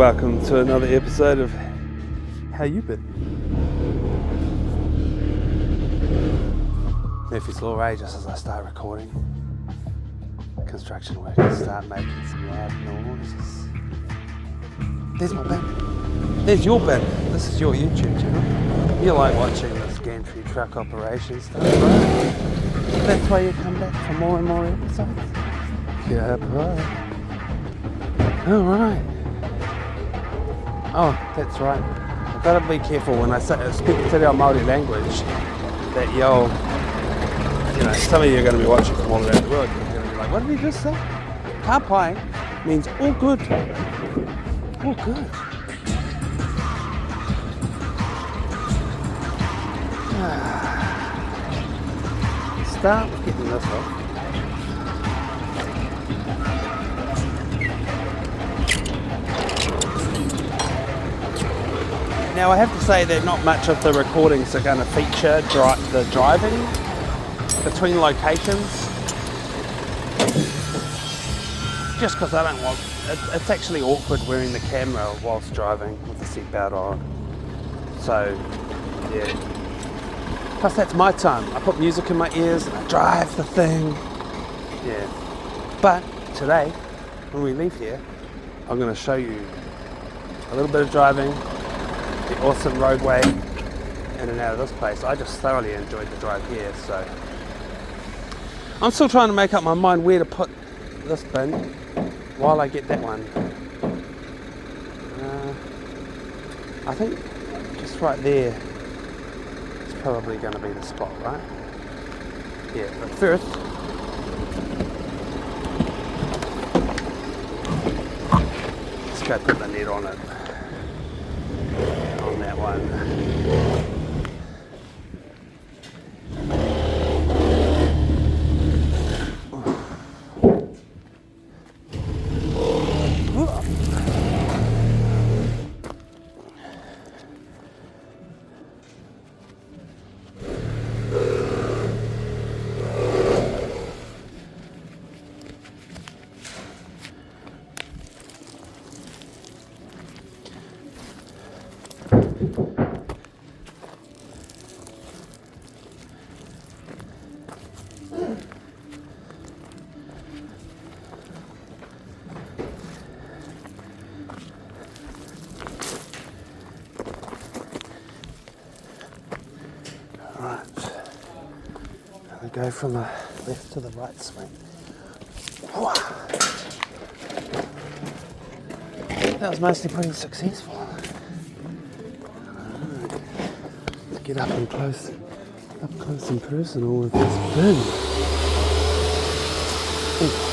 welcome to another episode of How You Been. Murphy's Law just as I start recording. Construction workers start making some loud noises. There's my bin. There's your bin. This is your YouTube channel. You like watching this gantry truck operation stuff, right? That's why you come back for more and more episodes. Yeah, right. Alright. Oh, that's right. I've got to be careful when I speak to their Māori language that some of you are going to be watching from all around the world. You're going to be like, what did he just say? Ka pai means all good. All good. Start with getting this off. Now I have to say that not much of the recordings are going to feature the driving between locations, just because I don't want, it's actually awkward wearing the camera whilst driving with the seatbelt on, so yeah. Plus that's my time, I put music in my ears and I drive the thing, yeah. But today, when we leave here, I'm going to show you a little bit of driving, the awesome roadway in and out of this place. I just thoroughly enjoyed the drive here, so I'm still trying to make up my mind where to put this bin while I get that one. I think just right there is probably going to be the spot, right? Yeah, but first let's go put the net on it. On that one. Go from the left to the right swing. That was mostly pretty successful. Let's get up close and personal with this bin. Ooh.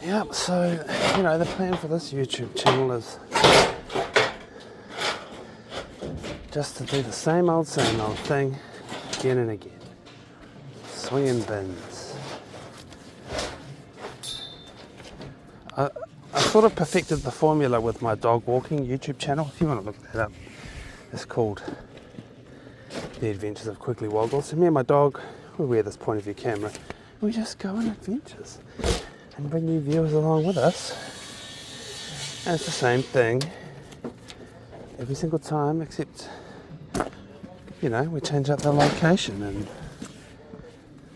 Yep, so, the plan for this YouTube channel is just to do the same old thing again and again. Swinging bins. I sort of perfected the formula with my dog walking YouTube channel. If you want to look that up, it's called The Adventures of Quickly Woggle. So me and my dog, we wear this point of view camera. We just go on adventures and bring you viewers along with us. And it's the same thing every single time, except, we change up the location and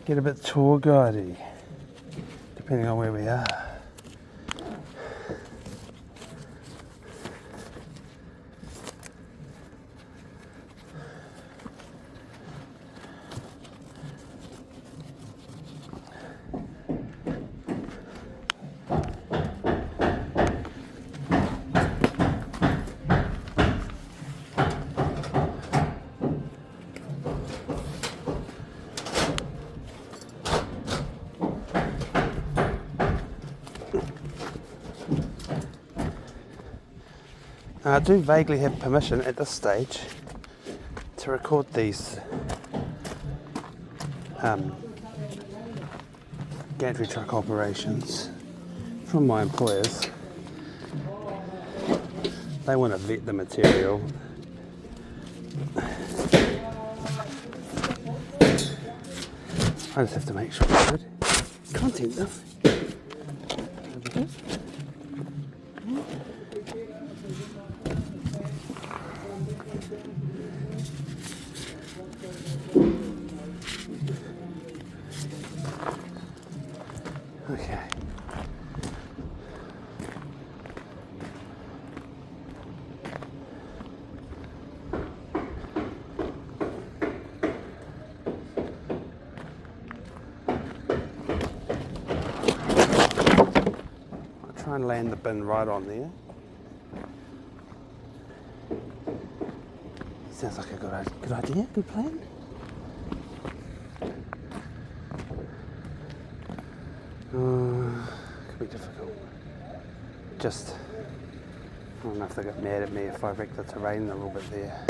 get a bit tour guidey, depending on where we are. I do vaguely have permission at this stage to record these gantry truck operations from my employers. They want to vet the material. I just have to make sure it's good content though. Okay. I'll try and land the bin right on there. Sounds like a good idea, good plan. Could be difficult. Just, I don't know if they get mad at me if I wreck the terrain a little bit there.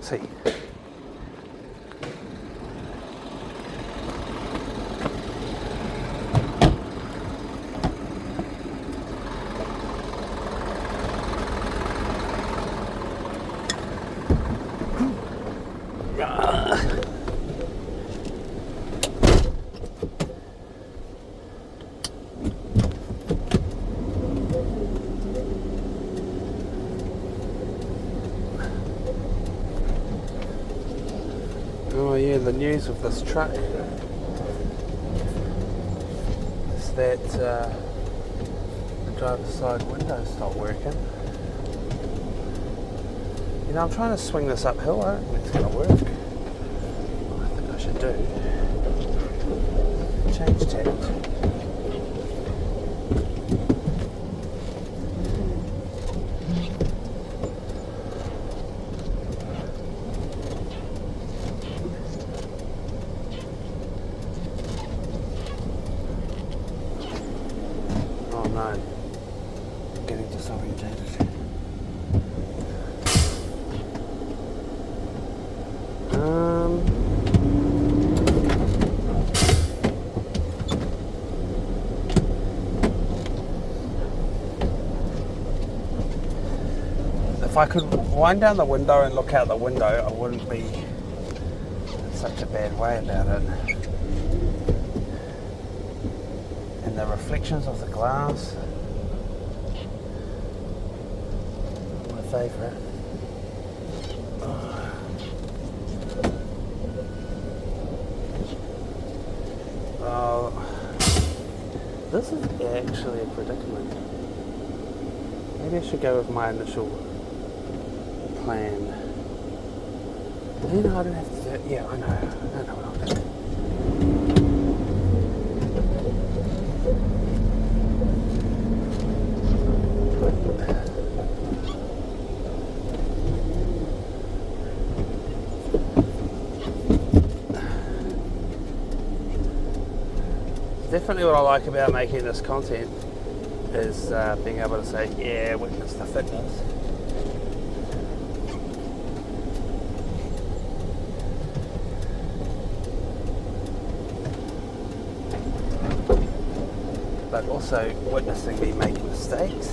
See. Oh yeah, the news of this truck is that the driver's side window's not working. You know, I'm trying to swing this uphill. I don't think it's going to work. What I think I should do, change tact. Oh no, I'm getting disorientated. If I could wind down the window and look out the window, I wouldn't be in such a bad way about it. And the reflections of the glass, my favourite. Oh, this is actually a predicament. Maybe I should go with my initial plan. You know, I don't have to do it. Yeah, I know what I'll do. Definitely what I like about making this content is being able to say, yeah, witness the fitness. But also witnessing me make mistakes.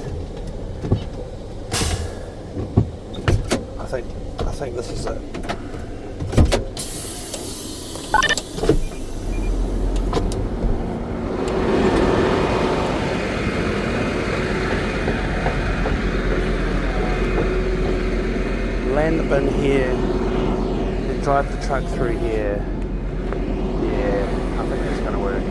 I think this is it. Land the bin here, and drive the truck through here. Yeah, I think that's going to work.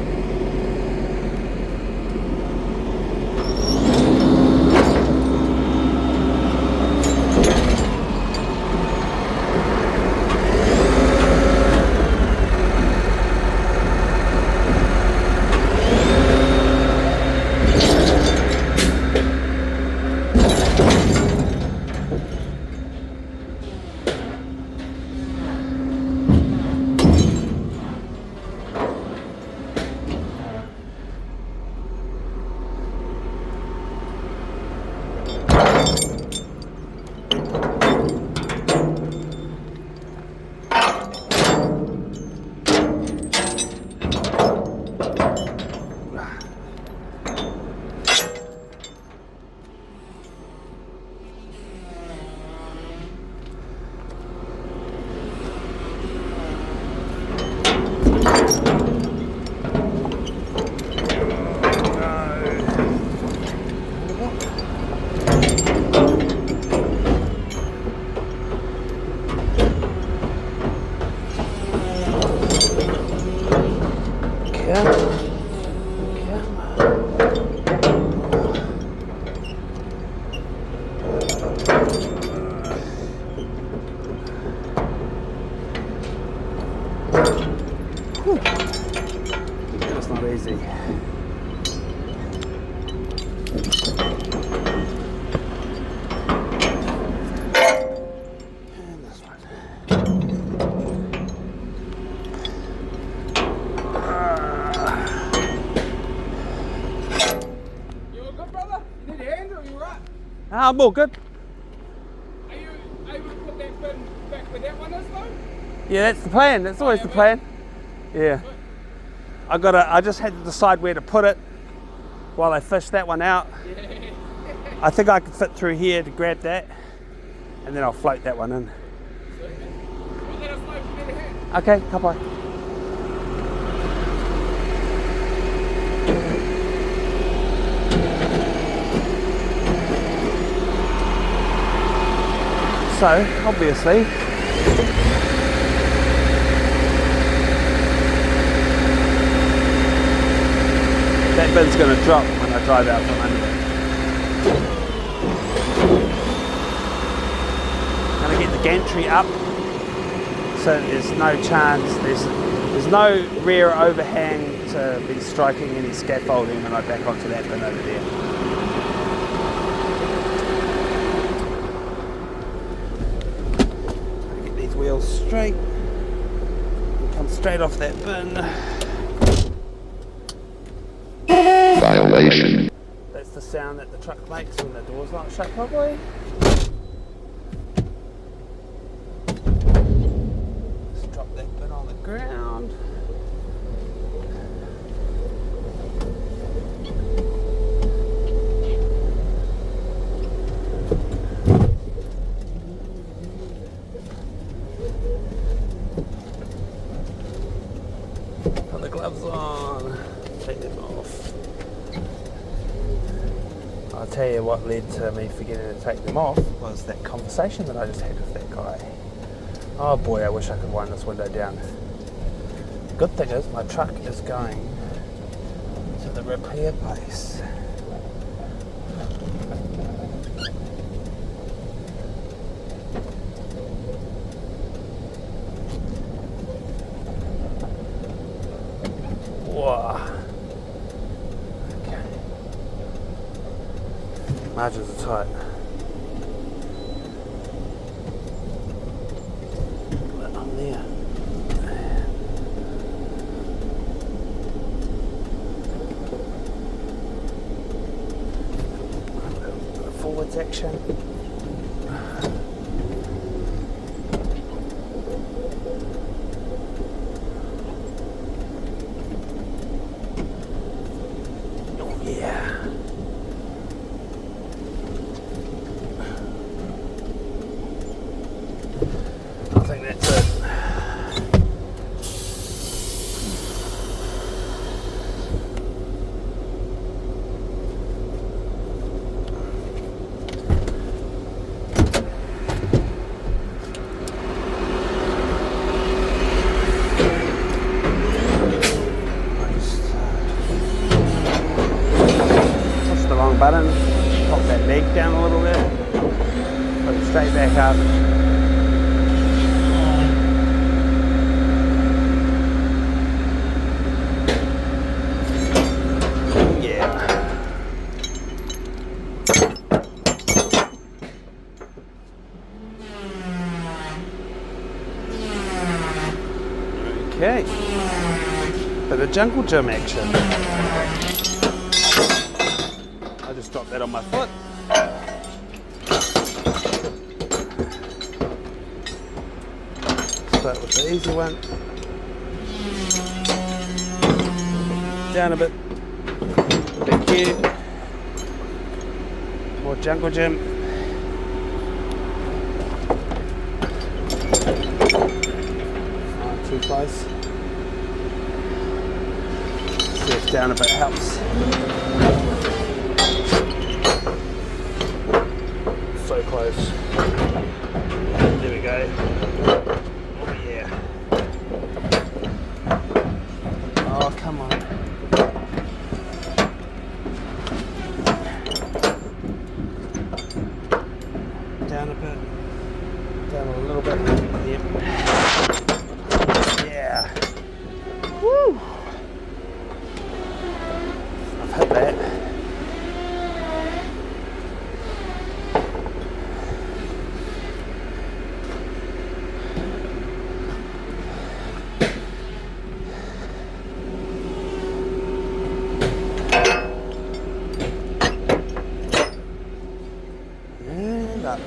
need a hand or are you right? I'm all good. Are you able to put that bin back where that one is though? Yeah, that's the plan. That's always the plan. Yeah. I just had to decide where to put it while I fish that one out. I think I could fit through here to grab that, and then I'll float that one in. Well, let us know if you need a hand. Okay, kapai. So, obviously, that bin's going to drop when I drive out from under it. I'm going to get the gantry up so there's no chance, there's no rear overhang to be striking any scaffolding when I back onto that bin over there. Get these wheels straight and come straight off that bin. Violation. That's the sound that the truck makes when the door's not shut properly. Just drop that bin on the ground. Put the gloves on. Take them off. I'll tell you what led to me forgetting to take them off was that conversation that I just had with that guy. Oh boy, I wish I could wind this window down. Good thing is my truck is going to the repair place. Whoa. Okay. Margins are tight. Put that on there. Forwards action. Oh yeah. I think that's it. Push the wrong button, pop that leg down a little bit, put it straight back up. Okay, bit of jungle gym action. I just dropped that on my foot. Start with the easy one. Down a bit. Back here. More jungle gym. Too close. See if down a bit helps. So close. There we go. Oh yeah. Oh come on. Down a bit. Down a little bit. Yep. Yeah. Woo! I've had that. up.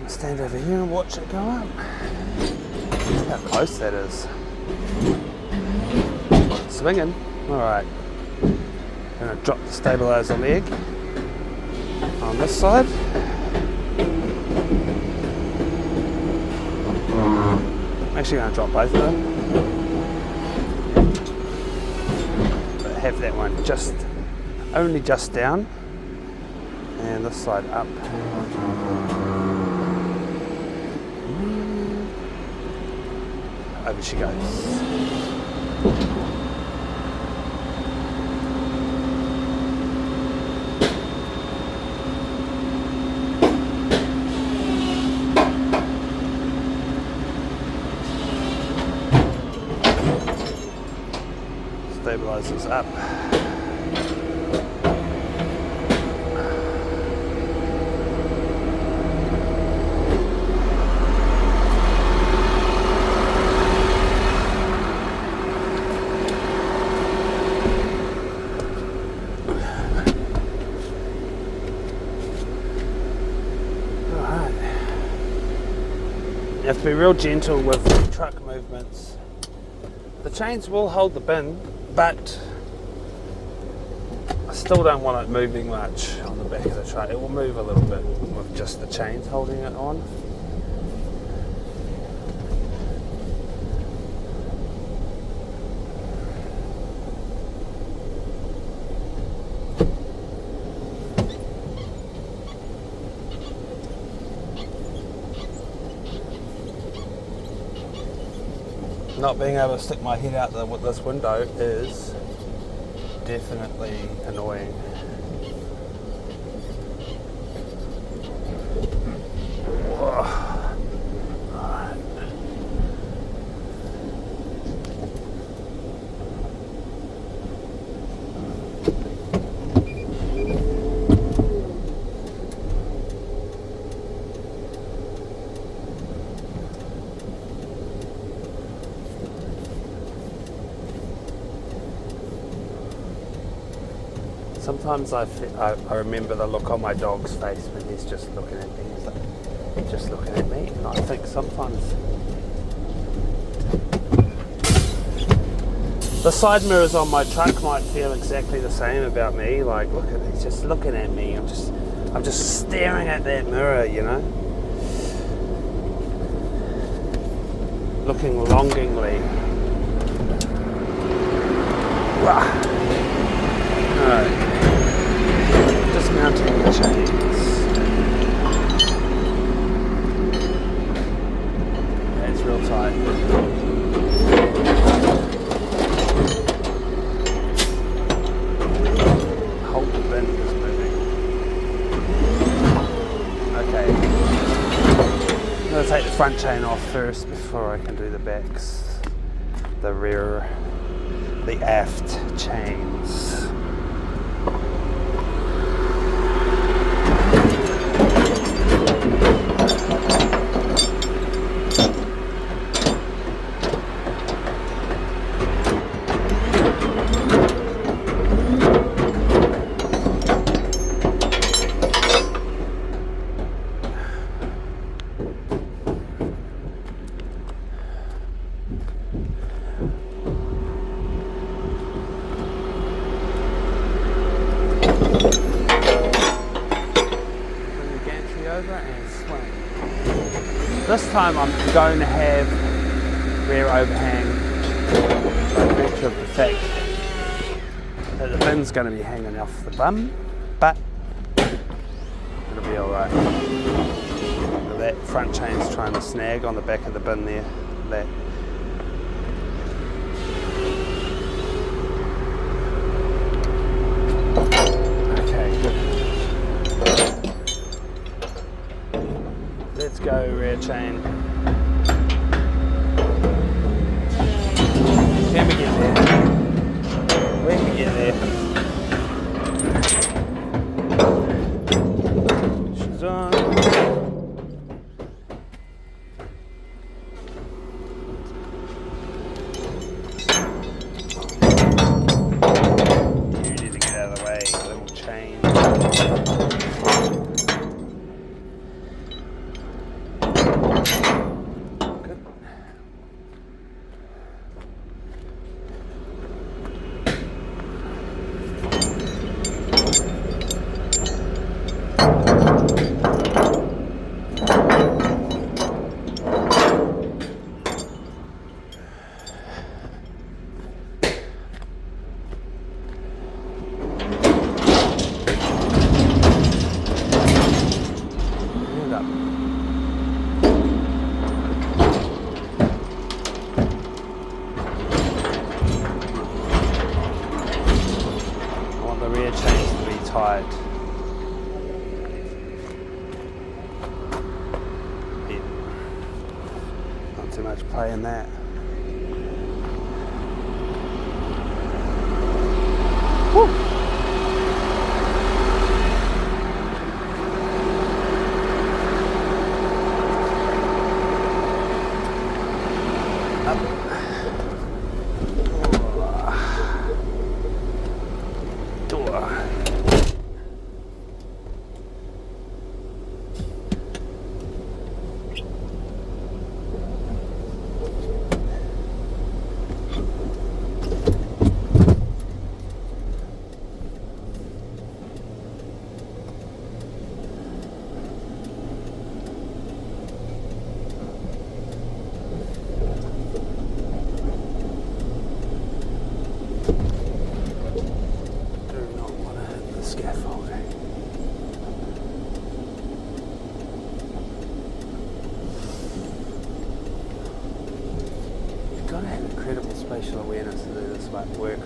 Stand over here and watch it go up. How close that is. Swinging. Alright. Gonna drop the stabilizer leg on this side. I'm actually gonna drop both of them. But have that one only just down. And this side up. Over she goes. Stabilizers up. You have to be real gentle with truck movements. The chains will hold the bin, but I still don't want it moving much on the back of the truck. It will move a little bit with just the chains holding it on. Not being able to stick my head out this window is definitely annoying. Alright. Sometimes I remember the look on my dog's face when he's just looking at me. He's like, just looking at me, and I think sometimes the side mirrors on my truck might feel exactly the same about me. Like, look at, he's just looking at me. I'm just staring at that mirror, you know, looking longingly. Alright. Dismounting the chains. Yeah, it's real tight. Hold the bin is moving. Okay. I'm going to take the front chain off first before I can do the backs. The rear, the aft chains. This time I'm going to have rear overhang by virtue of the fact that the bin's going to be hanging off the bum, but it'll be alright. That front chain's trying to snag on the back of the bin there. That. Let's go rear chain. Can we get there? When we get there. She's on. You need to get rear chains to be tight. Yeah. Not too much play in that. Woo. Spatial awareness to do this work.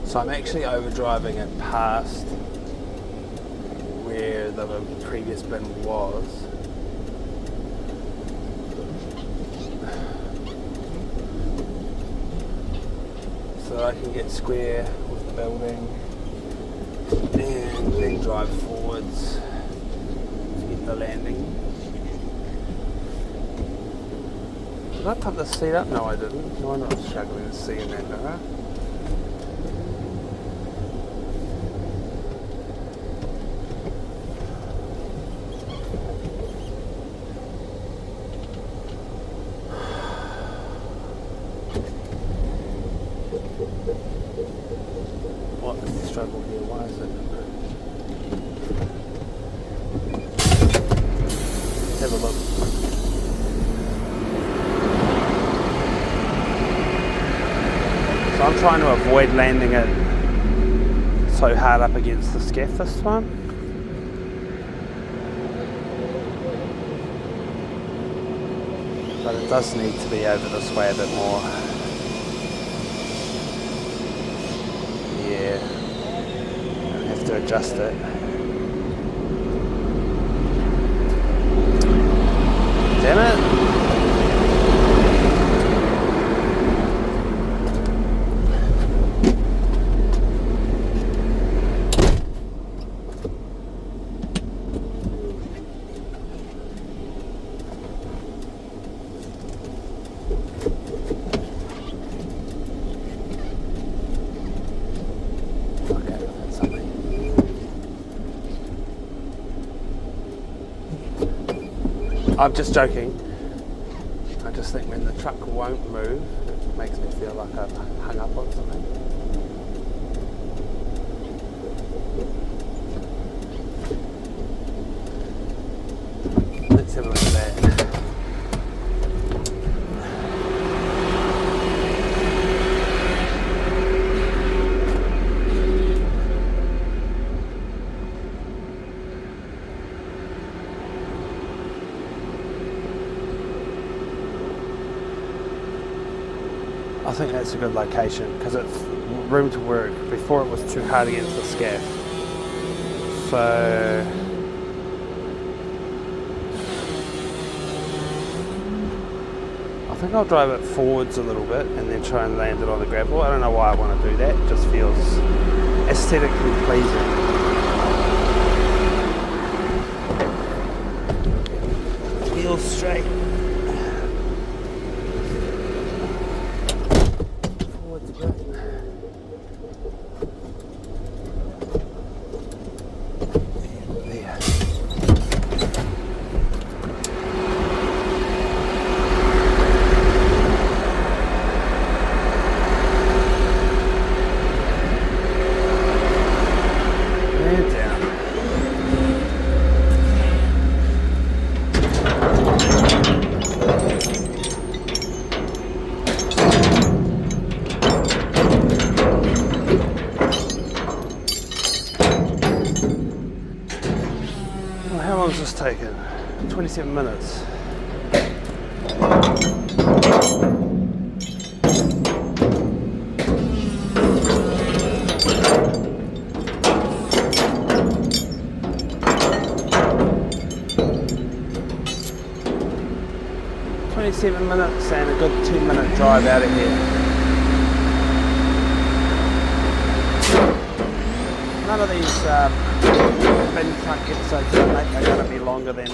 So I'm actually overdriving it past where the previous bin was. So I can get square with the building and then drive forwards to get the landing. Did I put the seat up? No, I didn't. No wonder I was struggling to see in that mirror. What is the struggle here? Why is it? Have a look. So I'm trying to avoid landing it so hard up against the scaff this time. But it does need to be over this way a bit more. Yeah, I have to adjust it. Damn it! I'm just joking. I just think when the truck won't move, it makes me feel like I've hung up on something. Let's have a look at that. I think that's a good location because it's room to work. Before it was too hard against the scaff. So I think I'll drive it forwards a little bit and then try and land it on the gravel. I don't know why I want to do that. It just feels aesthetically pleasing. It feels straight. long's this taken? 27 minutes. Minutes and a good 2-minute drive out of here. None of these bin truck episodes I make are going to be longer than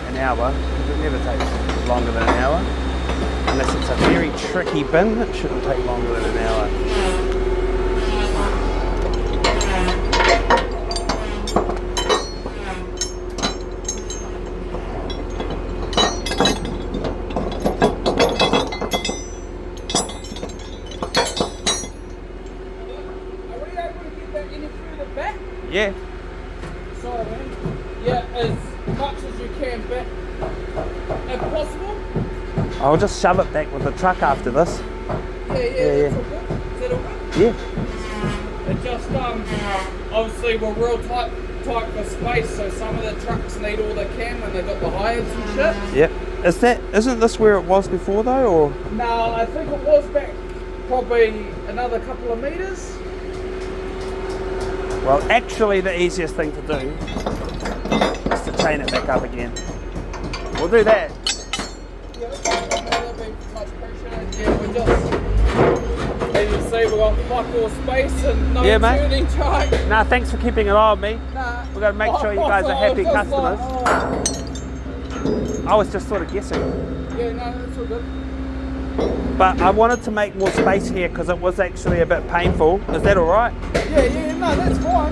an hour, because it never takes longer than an hour. Unless it's a very tricky bin, it shouldn't take longer than an hour. Yeah. Sorry, man. Yeah, as much as you can back, if possible. I'll just shove it back with the truck after this. Yeah. That's all good. Is that all good? Yeah. It just, obviously we're real tight for space, so some of the trucks need all they can when they've got the hires and shit. Yep. Isn't this where it was before though, or? No, I think it was back probably another couple of metres. Well, actually the easiest thing to do is to chain it back up again. We'll do that. Yeah, that'd be much appreciated. Yeah, we're just, as you see, we've got fuck all space and no turning charge. Nah, thanks for keeping an eye on me. Nah. We've got to make sure you guys are happy customers. I was just sort of guessing. Yeah, no, that's all good. But I wanted to make more space here because it was actually a bit painful. Is that all right? Yeah, no, that's fine.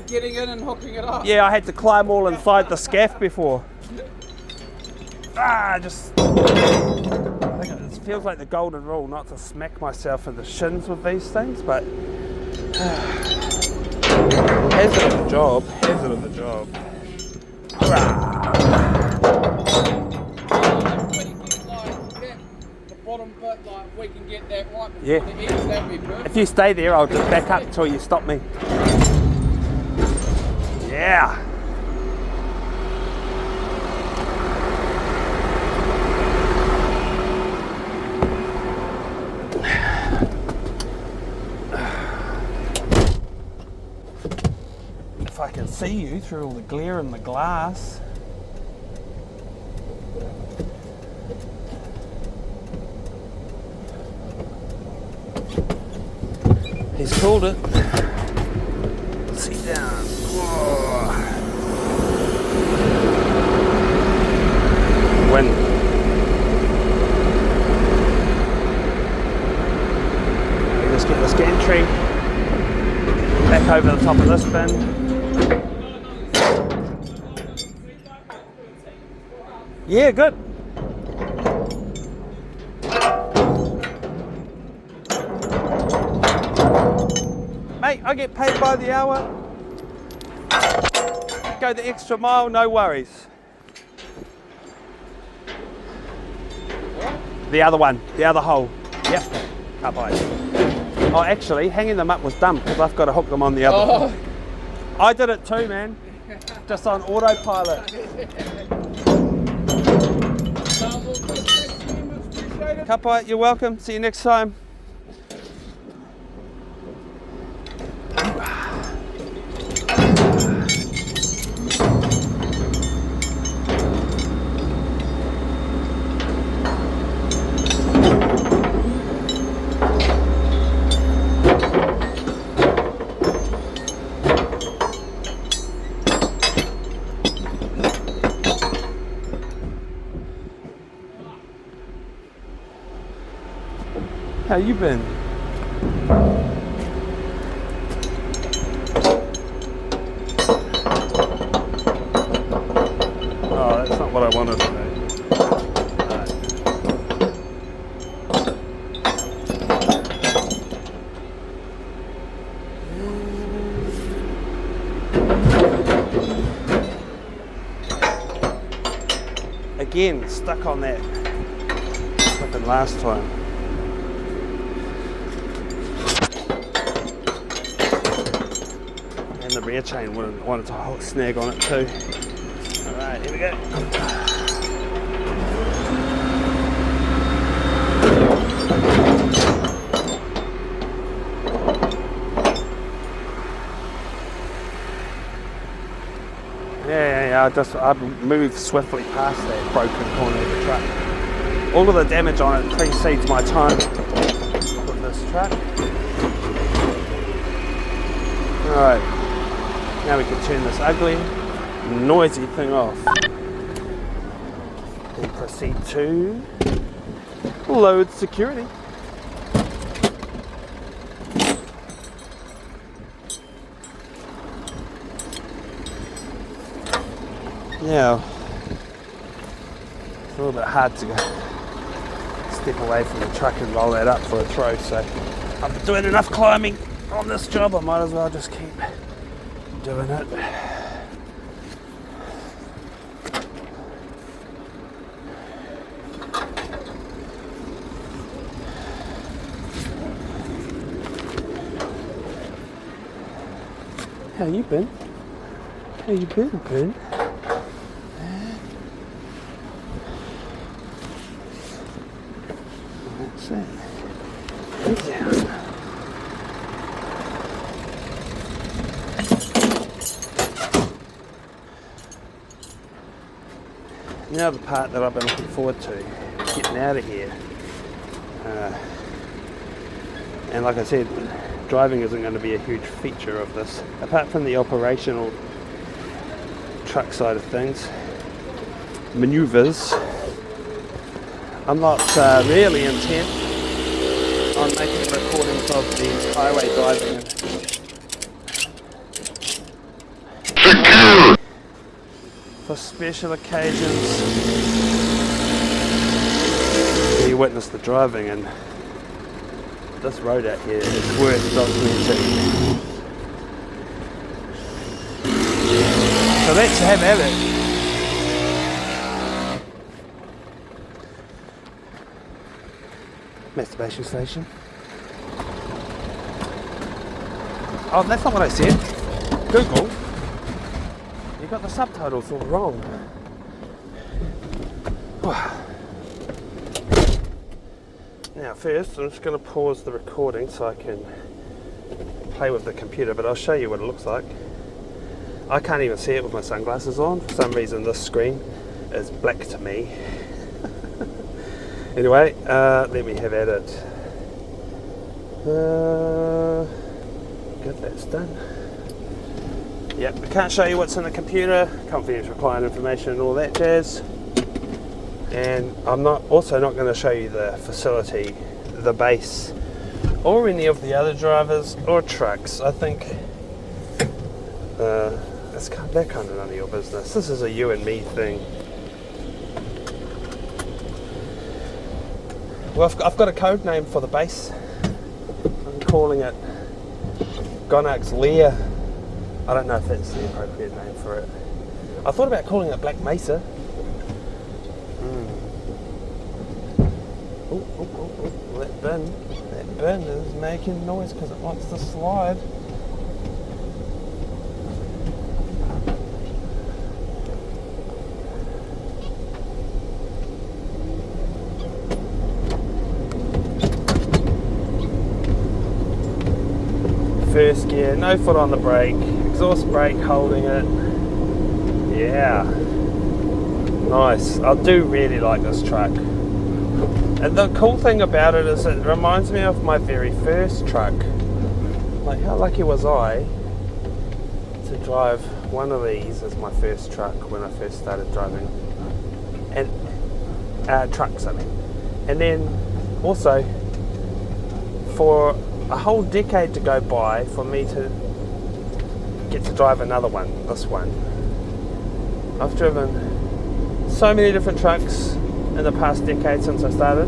Getting in and hooking it up. Yeah, I had to climb all inside the scaff before. I think it feels like the golden rule not to smack myself in the shins with these things, but hazard of the job. The bottom bit, like, we can get that right before Yeah. the edge, that'd be perfect. If you stay there, I'll just back up until you stop me. Yeah. If I can see you through all the glare in the glass. He's called it. Sit down. Whoa. Wind. Let's get this gantry back over the top of this bin. Yeah, good. Mate, I get paid by the hour. Go the extra mile, no worries. The other one, the other hole. Yep, cut by. Oh, actually, hanging them up was dumb because I've got to hook them on the other. I did it too, man. Just on autopilot. Kapai, you're welcome. See you next time. How you been? Oh, that's not what I wanted to do. Again, stuck on that flipping last time. and the rear chain wanted to snag on it too. Alright, here we go. Yeah, I moved swiftly past that broken corner of the truck. All of the damage on it precedes my time with this truck. Alright, now we can turn this ugly, noisy thing off. And proceed to load security. Now, it's a little bit hard to step away from the truck and roll that up for a throw, so I've been doing enough climbing on this job, I might as well just keep doing it. How you been? How you been, Ben? That's it. He's down. Now the part that I've been looking forward to, getting out of here. And like I said, driving isn't going to be a huge feature of this, apart from the operational truck side of things. Maneuvers. I'm not really intent on making recordings of the highway driving. For special occasions, you witness the driving, and this road out here is worth documenting. So let's have at it. Masturbation station. Oh, that's not what I said. Google. You got the subtitles all wrong. Now first, I'm just going to pause the recording so I can play with the computer, but I'll show you what it looks like. I can't even see it with my sunglasses on. For some reason this screen is black to me. Anyway, let me have at it. Good, that's done. Yep, I can't show you what's in the computer, confidential client information and all that jazz. And I'm also not going to show you the facility, the base, or any of the other drivers or trucks. I think they're kind of none of your business. This is a you and me thing. Well, I've got a code name for the base. I'm calling it Gonax Lear. I don't know if that's the appropriate name for it. I thought about calling it Black Mesa. Oh, that bin is making noise because it wants to slide. First gear, no foot on the brake, exhaust brake holding it. Yeah, nice. I do really like this truck. And the cool thing about it is it reminds me of my very first truck. Like, how lucky was I to drive one of these as my first truck when I first started driving. And trucks, I mean. And then also for a whole decade to go by for me to get to drive another one, this one. I've driven so many different trucks in the past decade since I started,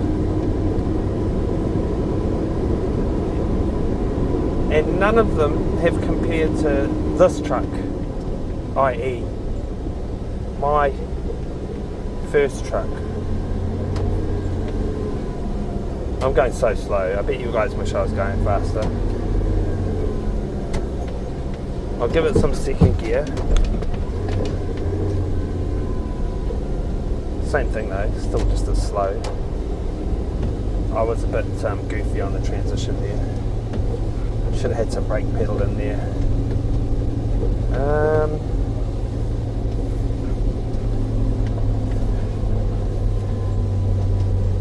and none of them have compared to this truck, i.e. my first truck. I'm going so slow, I bet you guys wish I was going faster. I'll give it some second gear. Same thing though, still just as slow. I was a bit goofy on the transition there. Should have had some brake pedal in there.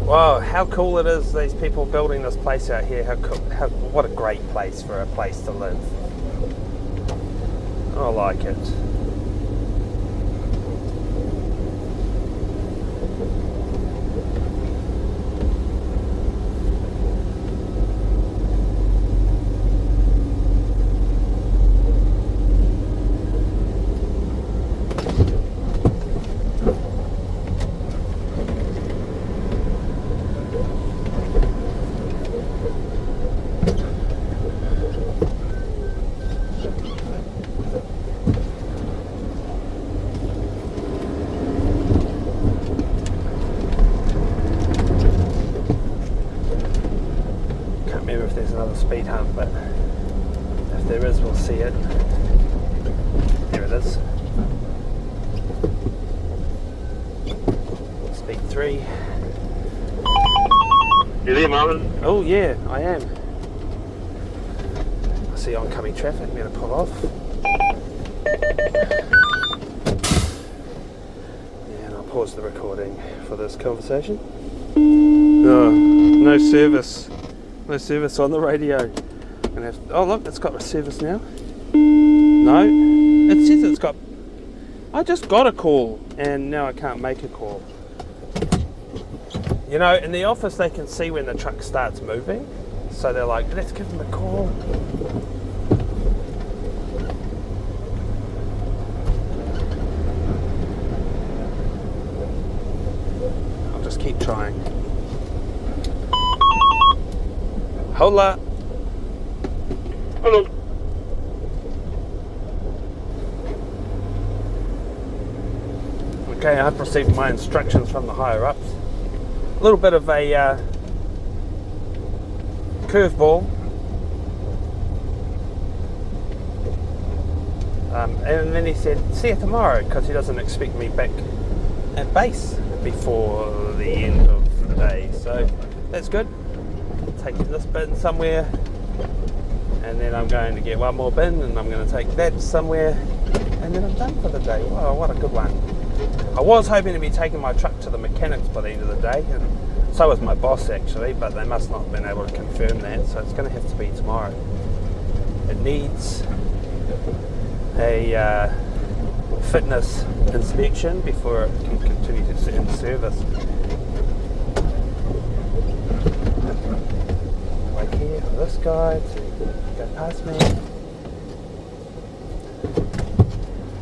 Wow, how cool it is, these people building this place out here. How cool, what a great place for a place to live. I like it. Speed hump, but if there is, we'll see it. There it is. Speed 3. You there, Marvin? Oh yeah, I am. I see oncoming traffic. I'm going to pull off. Yeah, and I'll pause the recording for this conversation. Oh, no service. No service on the radio. Oh look, it's got a service now. No, it says it's got. I just got a call and now I can't make a call. You know, in the office they can see when the truck starts moving, so they're like, let's give them a call. I'll just keep trying. Hola. Hello. Okay, I've received my instructions from the higher ups. A little bit of a curveball. And then he said, see you tomorrow, because he doesn't expect me back at base before the end of the day. So that's good. Taking this bin somewhere, and then I'm going to get one more bin, and I'm going to take that somewhere, and then I'm done for the day. Wow, what a good one. I was hoping to be taking my truck to the mechanics by the end of the day, and so was my boss actually, but they must not have been able to confirm that, so it's going to have to be tomorrow. It needs a fitness inspection before it can continue to sit in service. Here for this guy to go past me.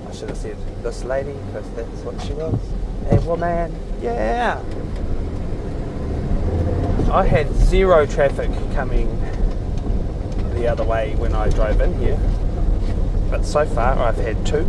I should have said this lady, because that's what she was. Hey woman, yeah! I had zero traffic coming the other way when I drove in here, but so far I've had 2.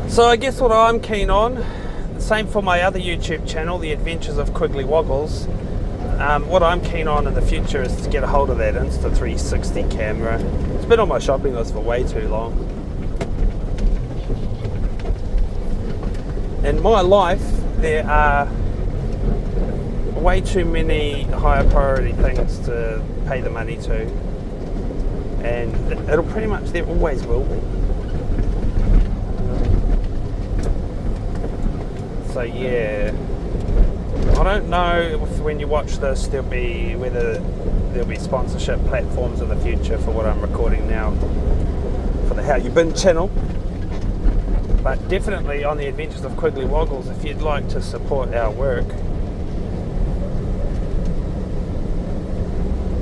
So I guess what I'm keen on, the same for my other YouTube channel, The Adventures of Quiggly Woggles, what I'm keen on in the future is to get a hold of that Insta360 camera. It's been on my shopping list for way too long. In my life, there are way too many higher priority things to pay the money to, and it'll pretty much, there always will be. So yeah, I don't know if when you watch this whether there'll be sponsorship platforms in the future for what I'm recording now for the How You Been channel. But definitely on the Adventures of Quiggly Woggles, if you'd like to support our work,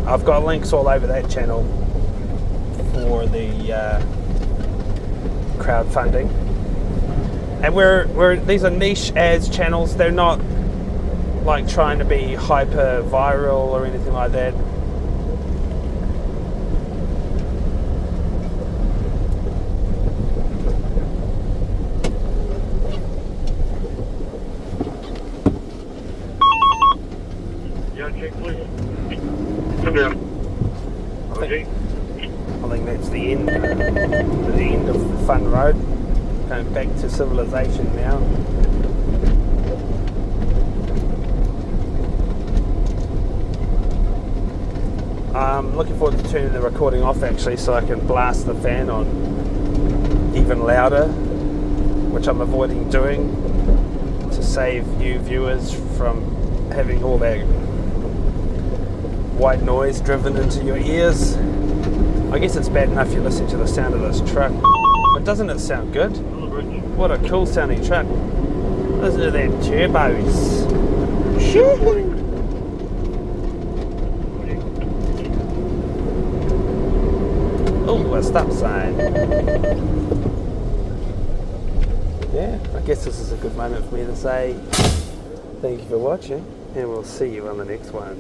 I've got links all over that channel for the crowdfunding. And these are niche ads channels. They're not like trying to be hyper viral or anything like that. I think that's the end of the fun road. Going back to civilization now. I'm looking forward to turning the recording off actually, so I can blast the fan on even louder, which I'm avoiding doing to save you viewers from having all that white noise driven into your ears. I guess it's bad enough you listen to the sound of this truck, but doesn't it sound good? What a cool sounding truck. Listen to them turbos. Shoo-hoo. Oh, a stop sign. Yeah, I guess this is a good moment for me to say thank you for watching, and we'll see you on the next one.